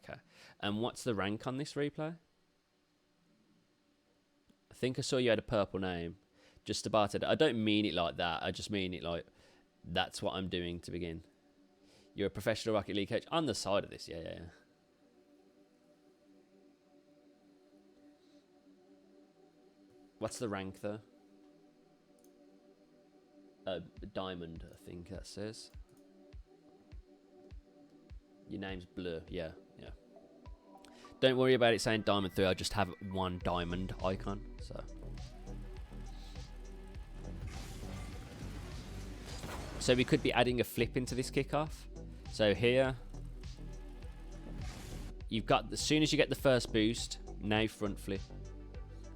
okay. And what's the rank on this replay? I think I saw you had a purple name. Just about it. I don't mean it like that. I just mean it like that's what I'm doing to begin. You're a professional Rocket League coach on the side of this. Yeah. What's the rank though? Diamond, I think that says. Your name's Blur. Yeah. Don't worry about it saying Diamond 3. I just have one diamond icon. So we could be adding a flip into this kickoff. So here, you've got, as soon as you get the first boost, now front flip.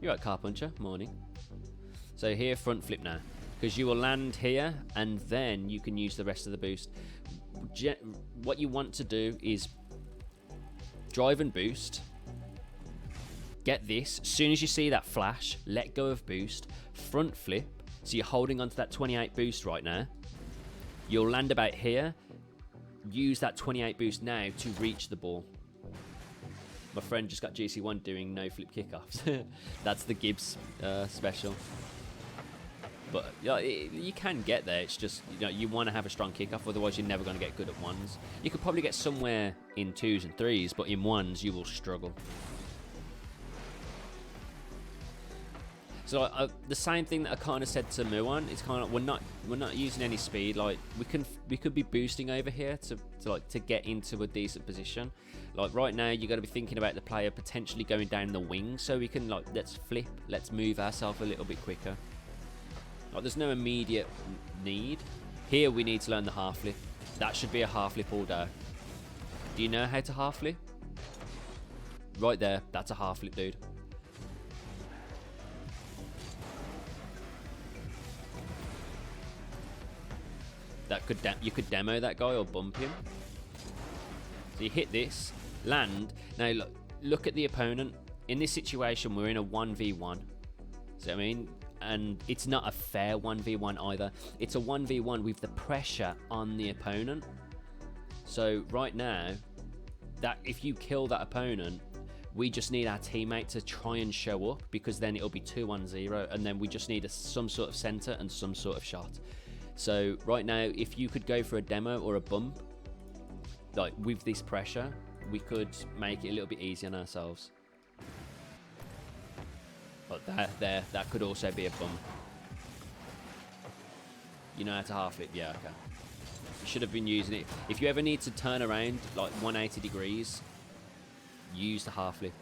You're right, Car Puncher. Morning. So here, front flip now. Because you will land here, and then you can use the rest of the boost. What you want to do is drive and boost. Get this. As soon as you see that flash, let go of boost. Front flip. So you're holding onto that 28 boost right now. You'll land about here. Use that 28 boost now to reach the ball. My friend just got GC1 doing no flip kickoffs. That's the Gibbs special. But you can get there. It's just you want to have a strong kickoff, otherwise you're never going to get good at ones. You could probably get somewhere in 2s and 3s, but in 1s you will struggle. So the same thing that I kind of said to Muan, it's kind of we're not using any speed. Like we could be boosting over here to get into a decent position. Like right now, you got to be thinking about the player potentially going down the wing, so we can let's flip, let's move ourselves a little bit quicker. Like there's no immediate need. Here we need to learn the half flip. That should be a half flip all day. Do you know how to half flip? Right there, that's a half flip, dude. You could demo that guy or bump him. So you hit this, land. Now look at the opponent. In this situation, we're in a 1v1. So I mean, and it's not a fair 1v1 either. It's a 1v1 with the pressure on the opponent. So right now, that if you kill that opponent, we just need our teammate to try and show up, because then it'll be 2-1-0, and then we just need some sort of center and some sort of shot. So right now, if you could go for a demo or a bump, like with this pressure, we could make it a little bit easier on ourselves. But that could also be a bump. You know how to half flip? Yeah, okay. You should have been using it. If you ever need to turn around like 180 degrees, use the half flip.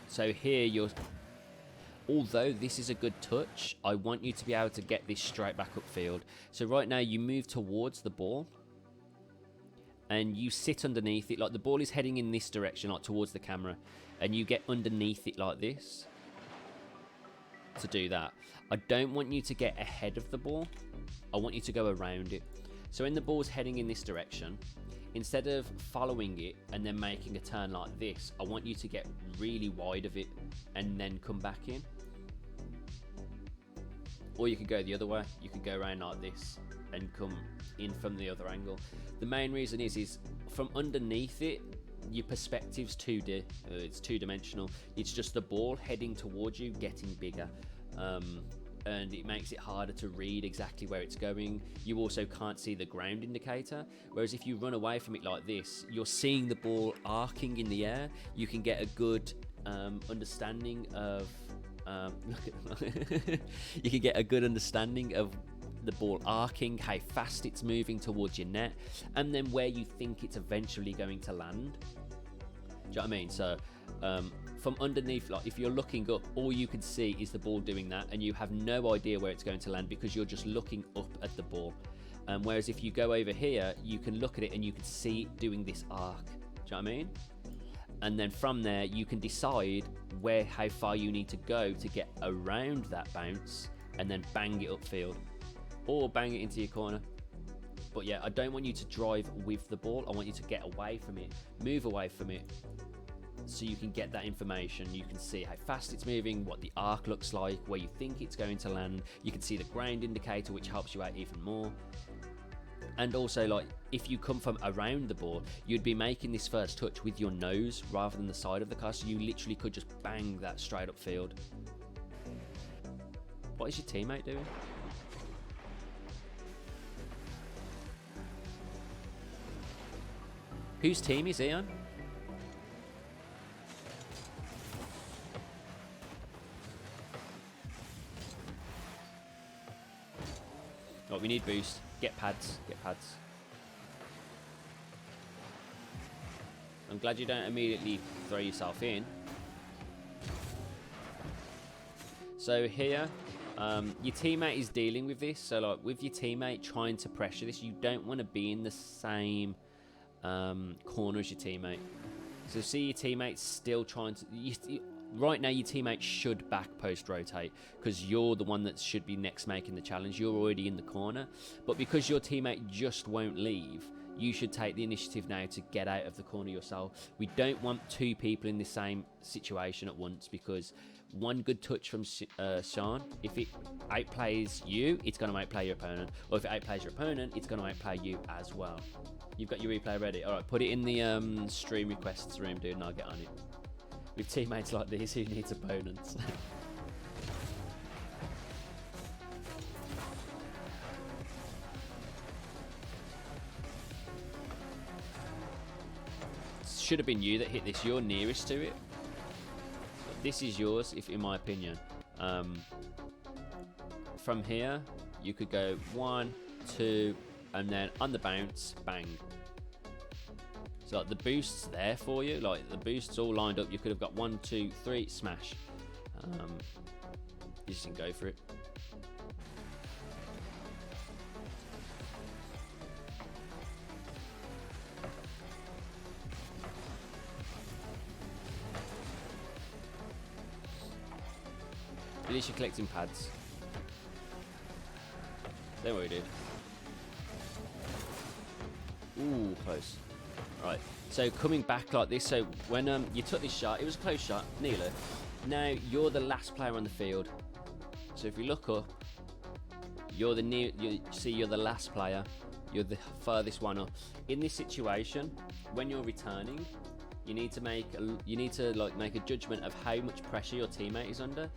So here although this is a good touch, I want you to be able to get this straight back upfield. So right now you move towards the ball and you sit underneath it. Like the ball is heading in this direction, like towards the camera, and you get underneath it like this to do that. I don't want you to get ahead of the ball. I want you to go around it. So when the ball's heading in this direction, instead of following it and then making a turn like this, I want you to get really wide of it and then come back in. Or you could go the other way. You could go around like this and come in from the other angle. The main reason is from underneath it, your perspective's 2D. It's two-dimensional. It's just the ball heading towards you, getting bigger. And it makes it harder to read exactly where it's going. You also can't see the ground indicator. Whereas if you run away from it like this, you're seeing the ball arcing in the air. You can get a good understanding of you can get a good understanding of the ball arcing, how fast it's moving towards your net, and then where you think it's eventually going to land. Do you know what I mean? So from underneath, like if you're looking up, all you can see is the ball doing that, and you have no idea where it's going to land because you're just looking up at the ball. Whereas if you go over here, you can look at it and you can see it doing this arc. Do you know what I mean? And then from there, you can decide how far you need to go to get around that bounce and then bang it upfield or bang it into your corner. But yeah, I don't want you to drive with the ball. I want you to get away from it, move away from it, so you can get that information. You can see how fast it's moving, what the arc looks like, where you think it's going to land. You can see the ground indicator, which helps you out even more. And also, like, if you come from around the ball, you'd be making this first touch with your nose rather than the side of the car, so you literally could just bang that straight up field. What is your teammate doing? Whose team is he on? Right, we need boost. Get pads. Get pads. I'm glad you don't immediately throw yourself in. So here, your teammate is dealing with this. So like with your teammate trying to pressure this, you don't want to be in the same corner as your teammate. So see your teammate's still trying to... right now your teammate should back post rotate because you're the one that should be next making the challenge. You're already in the corner. But because your teammate just won't leave, you should take the initiative now to get out of the corner yourself. We don't want two people in the same situation at once, because one good touch from Sean, if it outplays you, it's going to outplay your opponent. Or if it outplays your opponent, it's going to outplay you as well. You've got your replay ready? Alright, put it in the stream requests room, dude, and I'll get on it. With teammates like these, who needs opponents? Should have been you that hit this. You're nearest to it. But this is yours, if in my opinion. From here, you could go 1, 2, and then on the bounce, bang. So like the boost's there for you. Like the boost's all lined up. You could have got 1, 2, 3, smash. You just didn't go for it. At least you're collecting pads. Don't worry, dude. Ooh, close. Right, so coming back like this, so when you took this shot, it was a close shot, nearly. Now you're the last player on the field. So if you look up, you're the you're the last player. You're the furthest one up. In this situation, when you're returning, you need to make a judgment of how much pressure your teammate is under.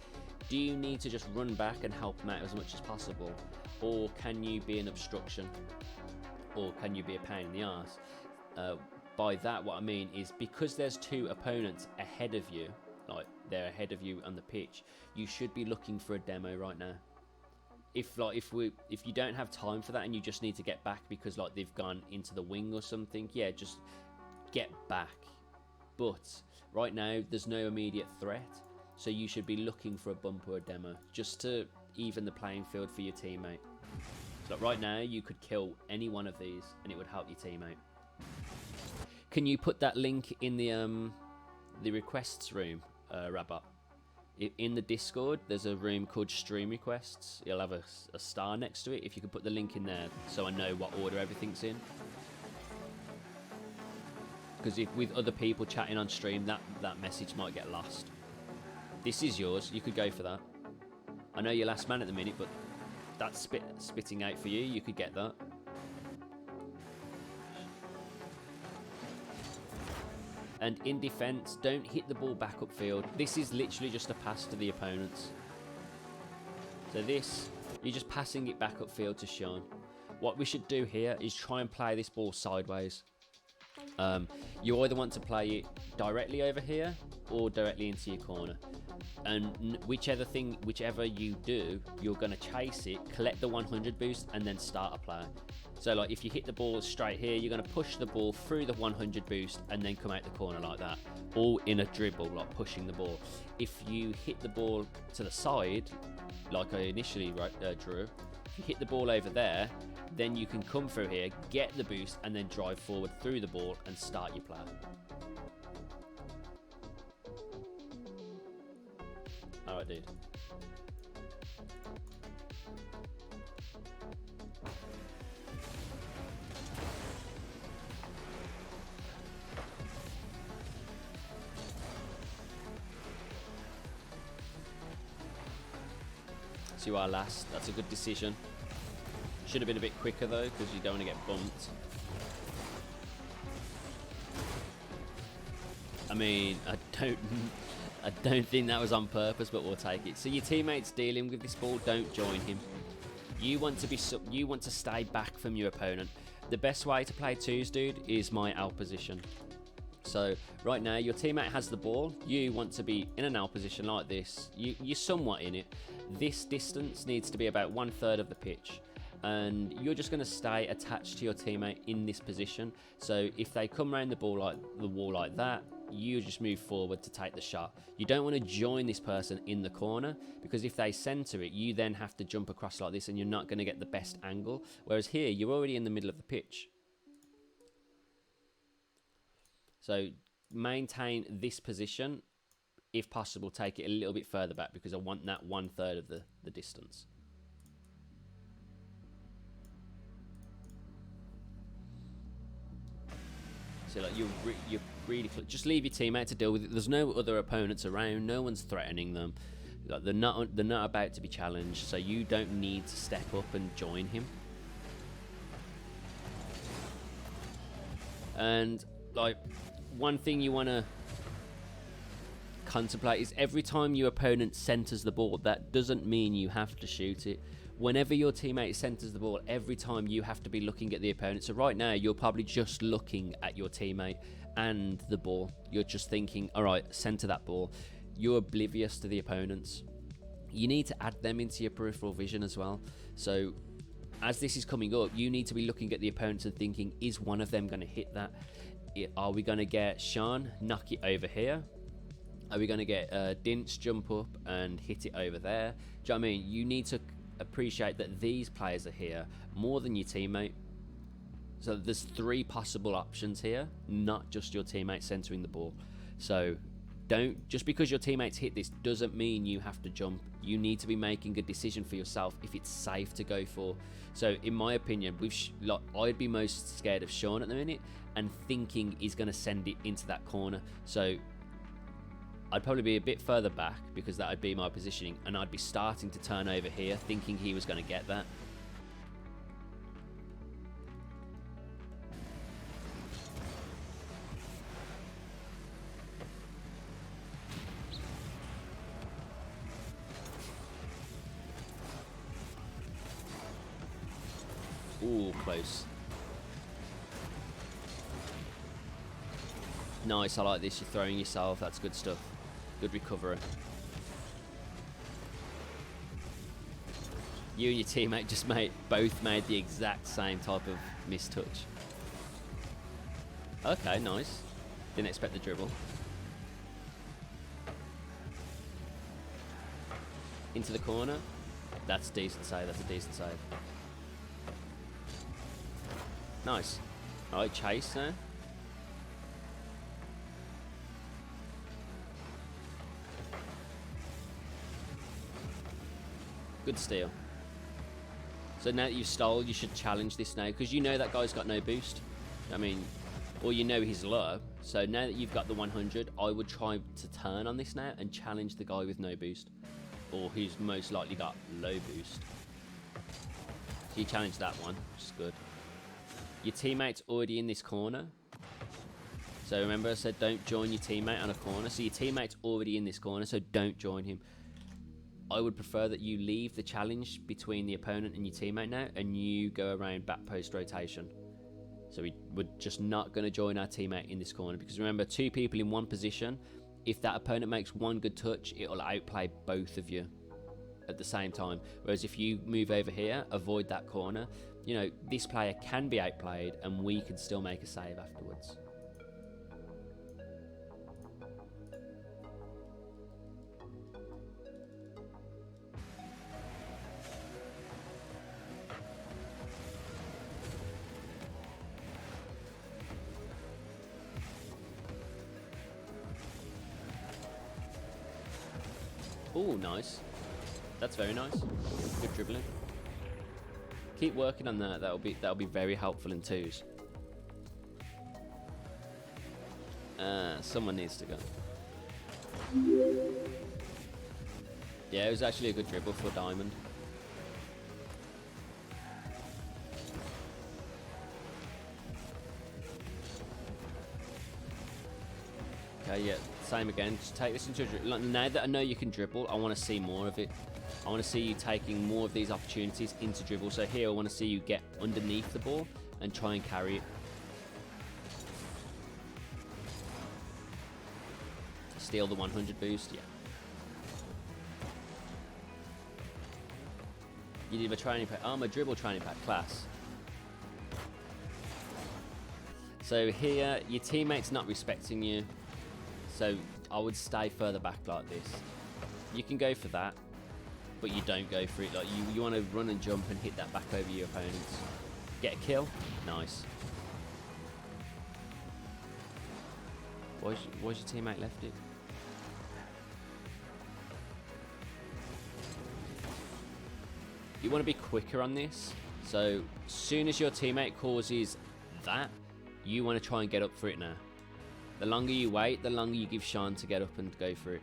Do you need to just run back and help them out as much as possible, or can you be an obstruction, or can you be a pain in the arse? By that, what I mean is, because there's two opponents ahead of you, like they're ahead of you on the pitch, you should be looking for a demo right now. If you don't have time for that and you just need to get back because like they've gone into the wing or something, yeah, just get back. But right now there's no immediate threat, so you should be looking for a bump or a demo just to even the playing field for your teammate. So right now you could kill any one of these and it would help your teammate. Can you put that link in the requests room, Rabat? In the Discord, there's a room called Stream Requests. You'll have a star next to it. If you could put the link in there so I know what order everything's in. Because if with other people chatting on stream, that message might get lost. This is yours. You could go for that. I know you're last man at the minute, but that's spitting out for you. You could get that. And in defense, don't hit the ball back upfield. This is literally just a pass to the opponents. So this, you're just passing it back upfield to Sean. What we should do here is try and play this ball sideways. You either want to play it directly over here or directly into your corner. And whichever you do, you're going to chase it, collect the 100 boost, and then start a play. So like if you hit the ball straight here, you're going to push the ball through the 100 boost and then come out the corner like that, all in a dribble, like pushing the ball. If you hit the ball to the side, like I initially drew, if you hit the ball over there, then you can come through here, get the boost, and then drive forward through the ball and start your play. Alright, dude. So you are last. That's a good decision. Should have been a bit quicker though, because you don't want to get bumped. I mean, I don't think that was on purpose, but we'll take it. So your teammate's dealing with this ball. Don't join him. You want to stay back from your opponent. The best way to play twos, dude, is my L position. So right now, your teammate has the ball. You want to be in an L position like this. You're somewhat in it. This distance needs to be about 1/3 of the pitch. And you're just going to stay attached to your teammate in this position. So if they come around the wall like that, you just move forward to take the shot. You don't want to join this person in the corner, because if they center it, you then have to jump across like this and you're not going to get the best angle. Whereas here, you're already in the middle of the pitch. So maintain this position. If possible, take it a little bit further back, because I want that 1/3 of the distance. So like you're really just leave your teammate to deal with it. There's no other opponents around. No one's threatening them. Like they're not about to be challenged. So you don't need to step up and join him. And like one thing you want to contemplate is every time your opponent centers the ball, that doesn't mean you have to shoot it. Whenever your teammate centers the ball, every time you have to be looking at the opponent. So right now, you're probably just looking at your teammate and the ball. You're just thinking, all right, center that ball. You're oblivious to the opponents. You need to add them into your peripheral vision as well. So as this is coming up, you need to be looking at the opponents and thinking, is one of them going to hit that? Are we going to get Sean knock it over here? Are we going to get Dints jump up and hit it over there? Do you know what I mean? You need to appreciate that these players are here more than your teammate. So there's 3 possible options here, not just your teammate centering the ball. So don't, just because your teammates hit this doesn't mean you have to jump. You need to be making a decision for yourself if it's safe to go for. So in my opinion, I'd be most scared of Sean at the minute and thinking he's going to send it into that corner. So I'd probably be a bit further back, because that would be my positioning, and I'd be starting to turn over here thinking he was going to get that. Ooh, close. Nice, I like this. You're throwing yourself. That's good stuff. Good recovery. You and your teammate just both made the exact same type of mistouch. Okay, nice. Didn't expect the dribble. Into the corner. That's a decent save. That's a decent save. Nice. Alright, chase now. Good steal. So now that you've stole, you should challenge this now, because you know that guy's got no boost. I mean, or you know he's low. So now that you've got the 100, I would try to turn on this now and challenge the guy with no boost, or who's most likely got low boost. So you challenge that one, which is good. Your teammate's already in this corner. So remember I said don't join your teammate on a corner. So your teammate's already in this corner, so don't join him. I would prefer that you leave the challenge between the opponent and your teammate now, and you go around back post rotation. So we're just not going to join our teammate in this corner, because remember, 2 people in one position, if that opponent makes one good touch, it'll outplay both of you at the same time. Whereas if you move over here, avoid that corner, you know, this player can be outplayed and we can still make a save afterwards. Oh, nice. That's very nice. Good dribbling. Keep working on that. That'll be very helpful in twos. Someone needs to go. Yeah, it was actually a good dribble for Diamond. Okay, yeah, same again. Just take this into a dribble. Like, now that I know you can dribble, I want to see more of it. I want to see you taking more of these opportunities into dribble. So here, I want to see you get underneath the ball and try and carry it. Steal the 100 boost, yeah. You need a training pack. Oh, my dribble training pack, class. So here, your teammate's not respecting you. So I would stay further back like this. You can go for that, but you don't go for it. Like you want to run and jump and hit that back over your opponents. Get a kill, nice. Why's your teammate left it? You want to be quicker on this. So as soon as your teammate causes that, you want to try and get up for it now. The longer you wait, the longer you give Sean to get up and go for it.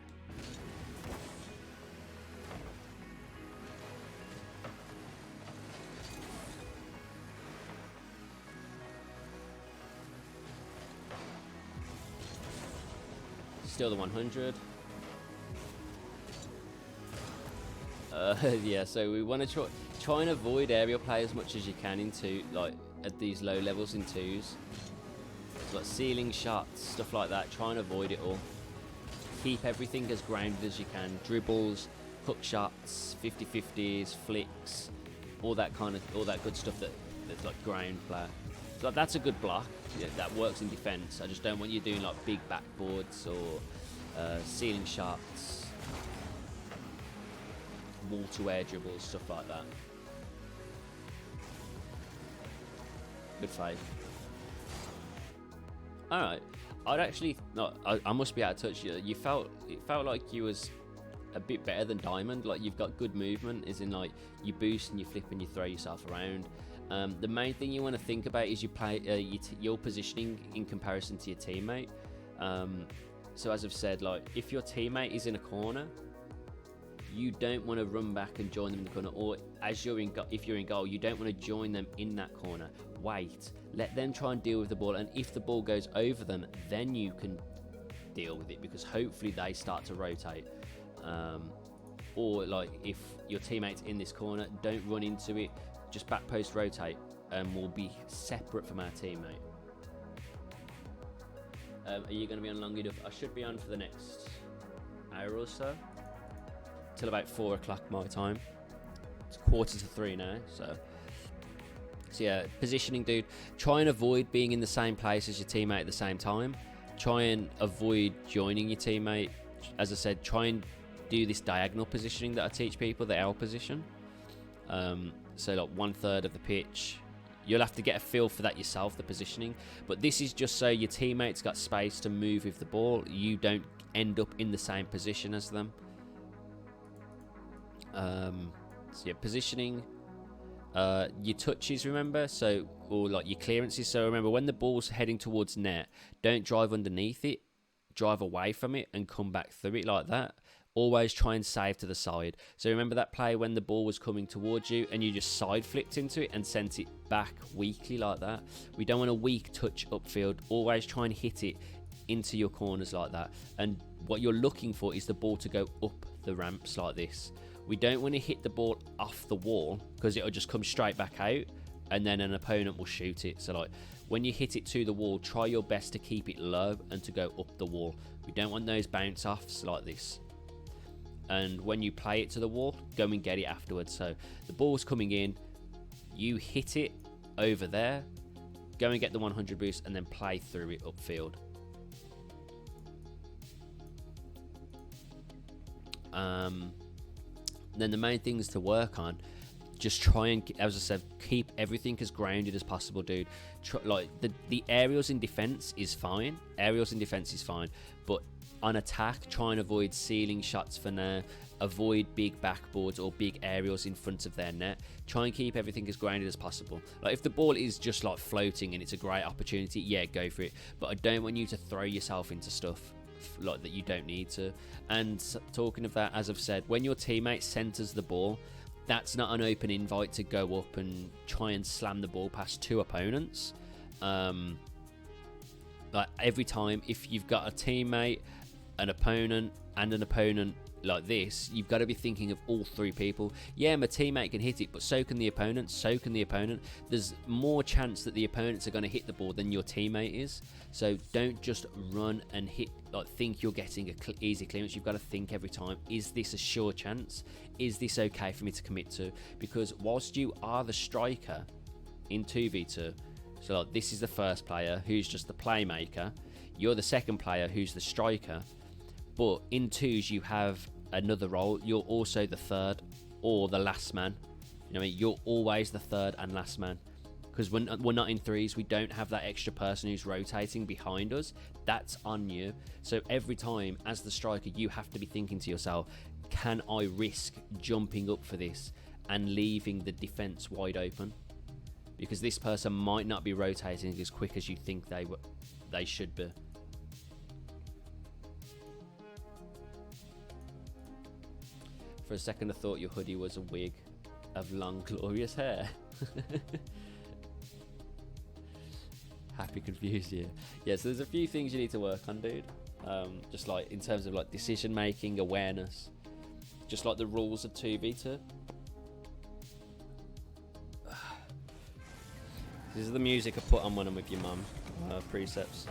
Still the 100. Yeah, so we want to try and avoid aerial play as much as you can into like at these low levels in twos. So like ceiling shots, stuff like that. Try and avoid it all. Keep everything as grounded as you can. Dribbles, hook shots, 50-50s, flicks, all that good stuff that's like ground play. So that's a good block. Yeah, that works in defense. I just don't want you doing like big backboards or ceiling shots, wall to air dribbles, stuff like that. Good fight. All right, I'd actually no. I must be out of touch. It felt like you was a bit better than Diamond. Like you've got good movement, as in like you boost and you flip and you throw yourself around. The main thing you want to think about is you play your positioning in comparison to your teammate. So as I've said, like if your teammate is in a corner, you don't want to run back and join them in the corner, or as if you're in goal, you don't want to join them in that corner. Wait, let them try and deal with the ball, and if the ball goes over them, then you can deal with it, because hopefully they start to rotate. Or like if your teammate's in this corner, don't run into it, just back post rotate, and we'll be separate from our teammate. Are you going to be on long enough? I should be on for the next hour or so, till about 4 o'clock my time. It's 2:45 now, so yeah, positioning, dude. Try and avoid being in the same place as your teammate at the same time. Try and avoid joining your teammate. As I said, try and do this diagonal positioning that I teach people, the L position. So like 1/3 of the pitch. You'll have to get a feel for that yourself, the positioning. But this is just so your teammate's got space to move with the ball. You don't end up in the same position as them. So yeah, positioning. Your touches, remember, so, or like your clearances. So remember, when the ball's heading towards net, don't drive underneath it, drive away from it and come back through it like that. Always try and save to the side. So remember that play when the ball was coming towards you and you just side flicked into it and sent it back weakly like that. We don't want a weak touch upfield. Always try and hit it into your corners like that. And what you're looking for is the ball to go up the ramps like this. We don't want to hit the ball off the wall, because it'll just come straight back out and then an opponent will shoot it. So like when you hit it to the wall, try your best to keep it low and to go up the wall. We don't want those bounce offs like this. And when you play it to the wall, go and get it afterwards. So the ball's coming in, you hit it over there, go and get the 100 boost and then play through it upfield. Then the main things to work on, just try and, as I said, keep everything as grounded as possible, dude. Like the aerials in defense is fine. But on attack, try and avoid ceiling shots for now. Avoid big backboards or big aerials in front of their net. Try and keep everything as grounded as possible. Like if the ball is just like floating and it's a great opportunity, yeah, go for it. But I don't want you to throw yourself into stuff like that you don't need to. And talking of that, as I've said, when your teammate centers the ball, that's not an open invite to go up and try and slam the ball past two opponents. like every time, if you've got a teammate, an opponent, and an opponent like this, you've got to be thinking of all three people. Yeah, my teammate can hit it, but so can the opponent, so can the opponent. There's more chance that the opponents are going to hit the ball than your teammate is. So don't just run and hit, like think you're getting a easy clearance. You've got to think every time, is this a sure chance? Is this okay for me to commit to? Because whilst you are the striker in 2v2, so like this is the first player who's just the playmaker, you're the second player who's the striker, but in twos you have another role. You're also the third or the last man. You know what I mean? You're always the third and last man, because when we're not in threes, we don't have that extra person who's rotating behind us. That's on you. So every time as the striker, you have to be thinking to yourself, can I risk jumping up for this and leaving the defense wide open? Because this person might not be rotating as quick as you think they should be. For a second I thought your hoodie was a wig of long glorious hair. Happy confused you. Yeah, so there's a few things you need to work on, dude. Just like in terms of like decision making, awareness, just like the rules of 2v2. This is the music I put on when I'm with your mum. Precepts.